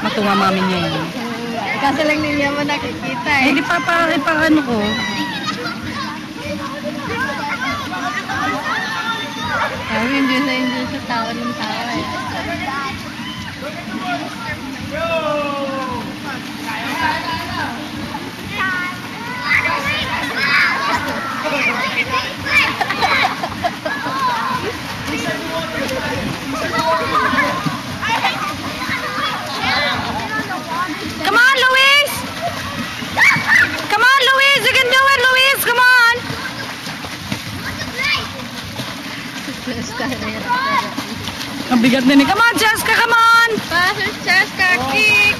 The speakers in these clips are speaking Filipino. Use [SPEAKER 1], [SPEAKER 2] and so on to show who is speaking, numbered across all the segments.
[SPEAKER 1] Matuwa mami niya yun.
[SPEAKER 2] Kaso lang din niya mo nakikita eh.
[SPEAKER 1] Hindi pa ano ko.
[SPEAKER 2] Sabi, enjoy sa tawa ng tawa eh.
[SPEAKER 1] Come on, Luis! Come on, Luis! You can do it, Luis! Come on! Ang bigat na ni. Come on, Jessica! Come on!
[SPEAKER 2] Passer, Jessica! Kick!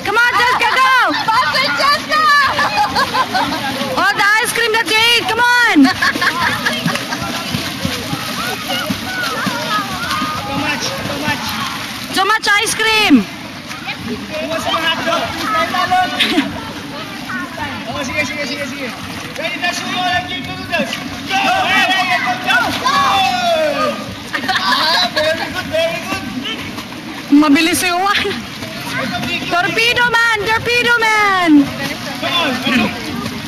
[SPEAKER 1] Come on, Jessica! Go!
[SPEAKER 2] Passer, Jessica!
[SPEAKER 1] Oh, the ice cream that you ate! Come on! So much ice cream!
[SPEAKER 3] Oh, sige. Ready na show you like you do this. Go! Go! Ah, very good.
[SPEAKER 1] Mabilis yung one. Torpedo man! Torpedo man!
[SPEAKER 3] Come on.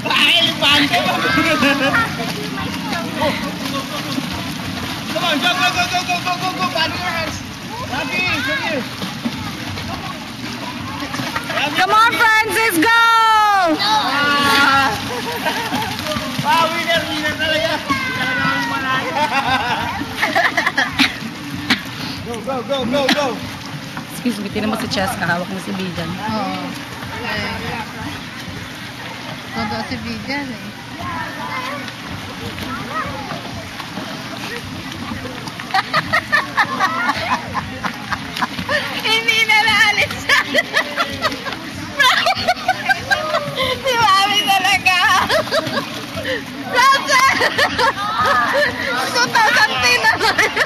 [SPEAKER 3] Ay, pante mo. Come on, go. Paddle your hands. Rafi, come here.
[SPEAKER 1] Come on, Francis, go!
[SPEAKER 3] Winner talaga. Talaga ang manalo. Go.
[SPEAKER 1] Excuse me, tinan mo si Chess, kahawak mo si Bijan.
[SPEAKER 2] Oo. Todo si Bijan eh.